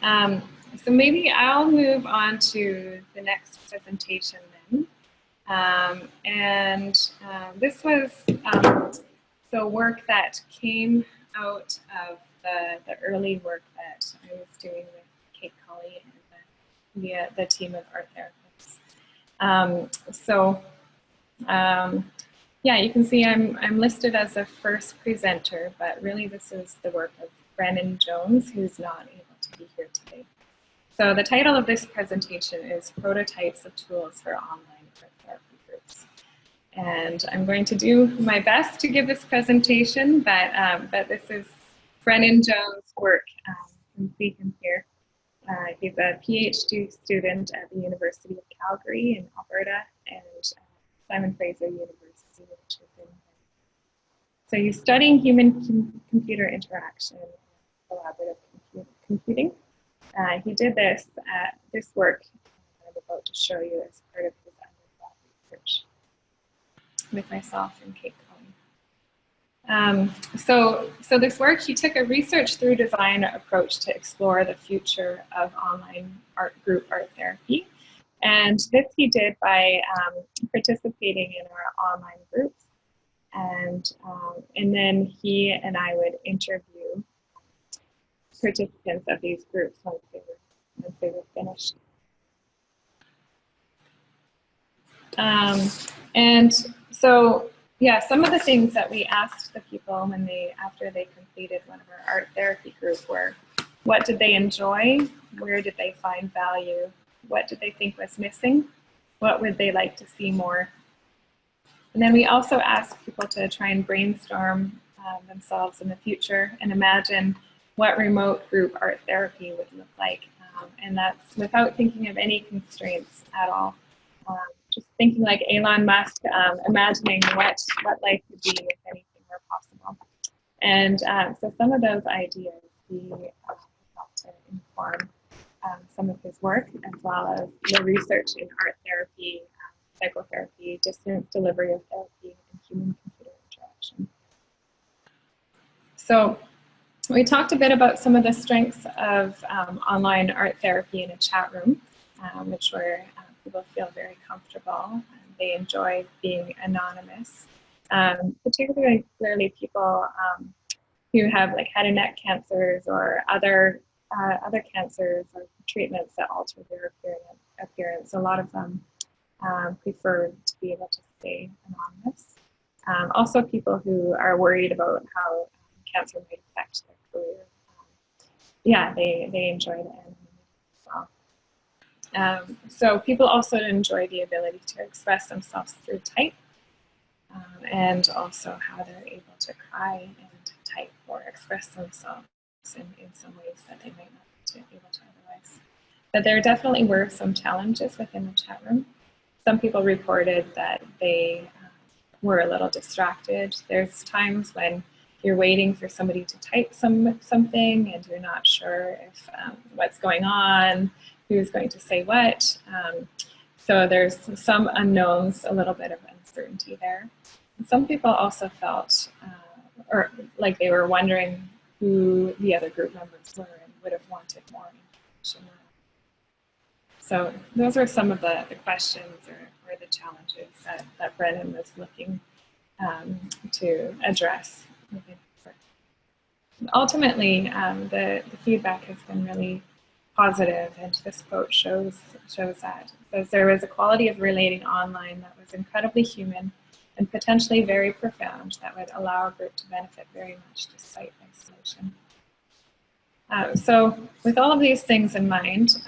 So maybe I'll move on to the next presentation then. This was the work that came out of the early work that I was doing with Kate Collie and the team of art therapists. Yeah, you can see I'm listed as a first presenter, but really this is the work of Brennan Jones, who's not able to be here today. So the title of this presentation is Prototypes of Tools for Online Art Therapy Groups. And I'm going to do my best to give this presentation, but this is Brennan Jones' work. You can see him here. He's a Ph.D. student at the University of Calgary in Alberta and Simon Fraser University, which is in. So he's studying human-computer interaction and collaborative computing. He did this work I'm about to show you as part of his undergrad research with myself and Kate Collie. So this work, he took a research through design approach to explore the future of online group art therapy. And this he did by participating in our online groups. And then he and I would interview participants of these groups once they were finished. And so, yeah, some of the things that we asked the people after they completed one of our art therapy groups were, what did they enjoy? Where did they find value? What did they think was missing? What would they like to see more? And then we also asked people to try and brainstorm themselves in the future and imagine what remote group art therapy would look like. And that's without thinking of any constraints at all. Just thinking like Elon Musk, imagining what life would be if anything were possible. And so some of those ideas we helped to inform some of his work, as well as the research in art therapy, psychotherapy, distant delivery of therapy, and human-computer interaction. So we talked a bit about some of the strengths of online art therapy in a chat room, which where people feel very comfortable. They enjoy being anonymous, particularly people who have like head and neck cancers or other cancers or treatments that alter their appearance. A lot of them prefer to be able to stay anonymous. Also people who are worried about how cancer might affect their career. Yeah, they enjoy the anonymity as well. So people also enjoy the ability to express themselves through type, and also how they're able to cry and type or express themselves in some ways that they might not be able to otherwise. But there definitely were some challenges within the chat room. Some people reported that they were a little distracted. There's times when you're waiting for somebody to type something and you're not sure if what's going on, who's going to say what. So there's some unknowns, a little bit of uncertainty there. And some people also felt or like they were wondering who the other group members were and would have wanted more information. So those are some of the questions or the challenges that Brennan was looking to address. Ultimately, the feedback has been really positive, and this quote shows that. It says, there was a quality of relating online that was incredibly human and potentially very profound that would allow a group to benefit very much despite isolation. So with all of these things in mind,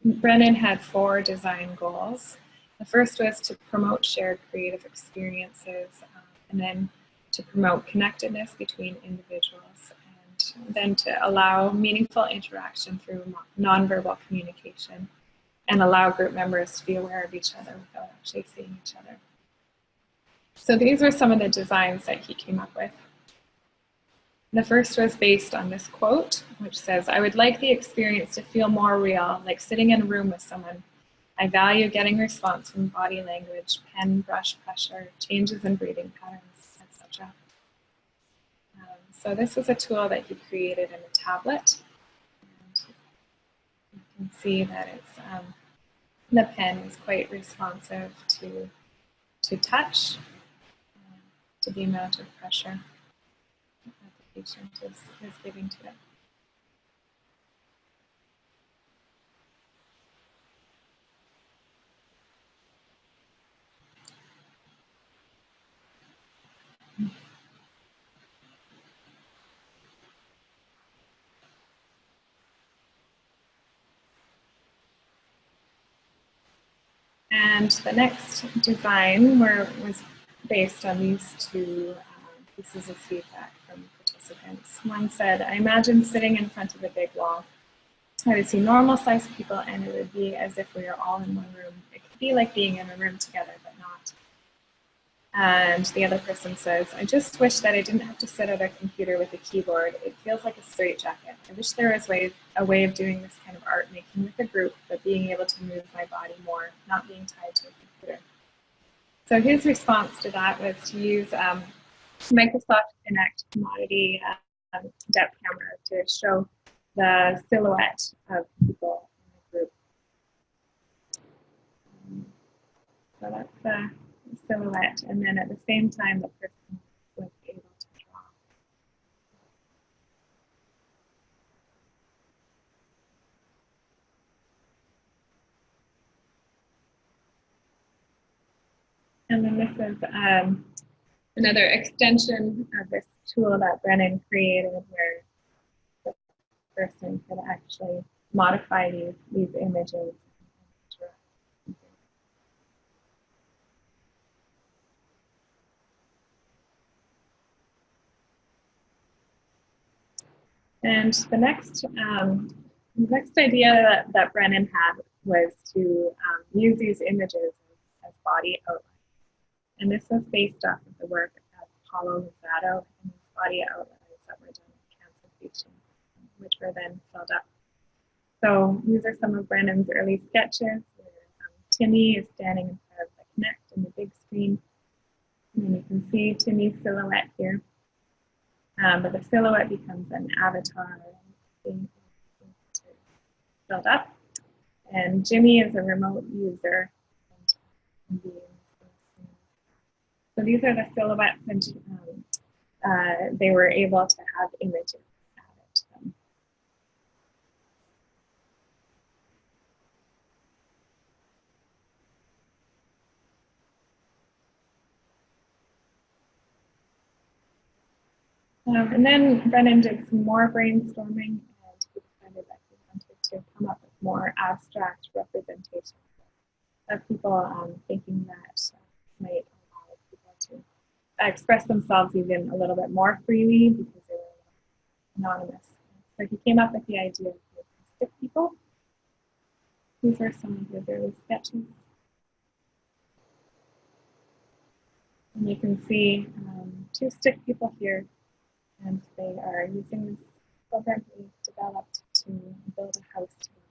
Brennan had 4 design goals. The first was to promote shared creative experiences, and then to promote connectedness between individuals, and then to allow meaningful interaction through nonverbal communication and allow group members to be aware of each other without actually seeing each other. So these were some of the designs that he came up with. The first was based on this quote, which says, I would like the experience to feel more real, like sitting in a room with someone. I value getting response from body language, pen, brush pressure, changes in breathing patterns, etc. So this was a tool that he created in a tablet. And can see that it's the pen is quite responsive to touch, to the amount of pressure that the patient is giving to it. And the next design was based on these two pieces of feedback from participants. One said, I imagine sitting in front of a big wall. I would see normal sized people and it would be as if we were all in one room. It could be like being in a room together, but not. And the other person says, I just wish that I didn't have to sit at a computer with a keyboard. It feels like a straitjacket. I wish there was a way of doing this kind of art making with a group, but being able to move my body more, not being tied to a computer. So his response to that was to use Microsoft Kinect commodity depth camera to show the silhouette of people in the group. So that's the silhouette, and then at the same time the person was able to draw. And then this is another extension of this tool that Brennan created where the person could actually modify these images. And the next idea that Brennan had was to use these images as body outlines. And this was based off of the work of Paulo LUZZATO and his body outlines that were done with cancer patients, which were then filled up. So these are some of Brennan's early sketches where Timmy is standing in front of the Kinect and the big screen. And you can see Timmy's silhouette here. But the silhouette becomes an avatar being filled up. And Jimmy is a remote user. So these are the silhouettes, and they were able to have images added to them. And then Brennan did some more brainstorming, and he decided that he wanted to come up with more abstract representations of people thinking that might allow people to express themselves even a little bit more freely because they were anonymous. So he came up with the idea of stick people. These are some of his early sketches. And you can see two stick people here, and they are using this program we developed to build a house together.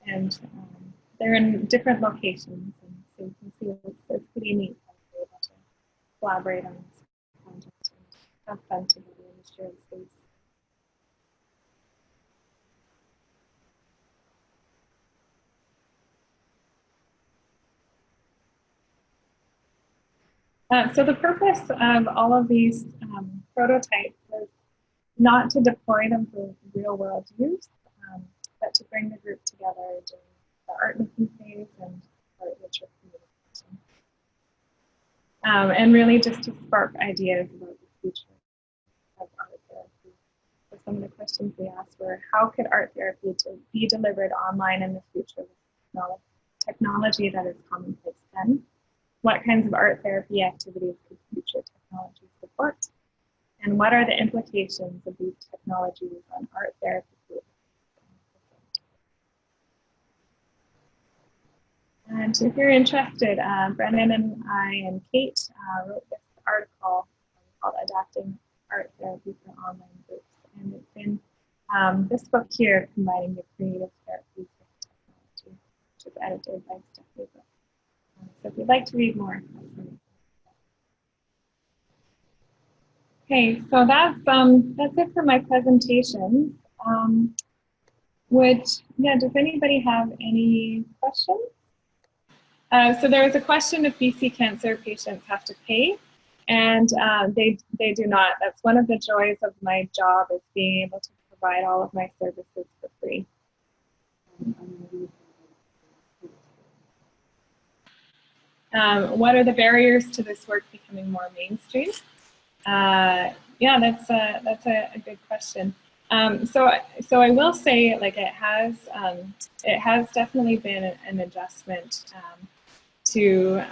And they're in different locations, and so you can see it's pretty neat that they're able to collaborate on this project and have fun together in a shared space. So the purpose of all of these prototypes was not to deploy them for real world use, but to bring the group together during the art making phase and art literature communication. And really just to spark ideas about the future of art therapy. So some of the questions we asked were, how could art therapy be delivered online in the future with technology that is commonplace then? What kinds of art therapy activities could future technology support? And what are the implications of these technologies on art therapy? And if you're interested, Brennan and I and Kate wrote this article called Adapting Art Therapy for Online Groups. And it's in this book here, Combining the Creative Therapies with Technology, which is edited by Stephanie. So if you'd like to read more. Okay, so that's it for my presentation. Yeah, does anybody have any questions? So there was a question if BC cancer patients have to pay, and they do not. That's one of the joys of my job, is being able to provide all of my services for free. What are the barriers to this work becoming more mainstream? Yeah, that's a good question. So I will say, like, it has definitely been an adjustment to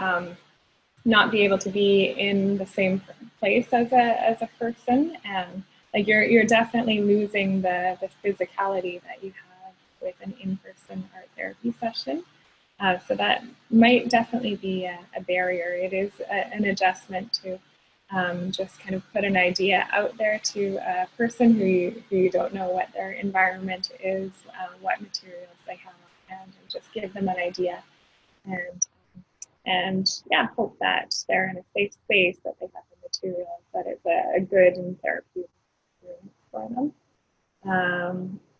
not be able to be in the same place as a person, and like you're definitely losing the physicality that you have with an in-person art therapy session. So that might definitely be a barrier. It is an adjustment to just kind of put an idea out there to a person who you don't know what their environment is, what materials they have, and just give them an idea, and yeah, hope that they're in a safe space, that they have the materials, that it's a good and therapeutic experience for them.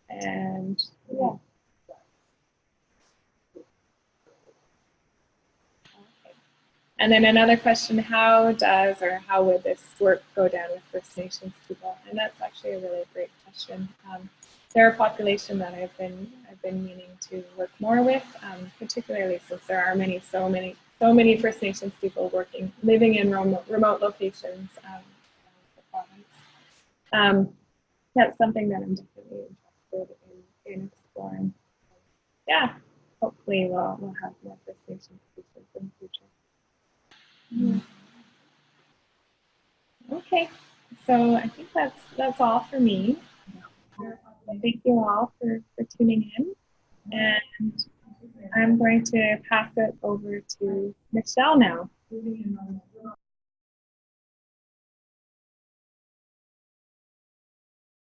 And yeah. And then another question, how would this work go down with First Nations people? And that's actually a really great question. They're a population that I've been meaning to work more with, particularly since there are so many First Nations people living in remote locations around the province. That's something that I'm definitely interested in exploring. Yeah, hopefully we'll have more First Nations speakers in the future. Okay, so I think that's all for me. Thank you all for tuning in, and I'm going to pass it over to Michelle now.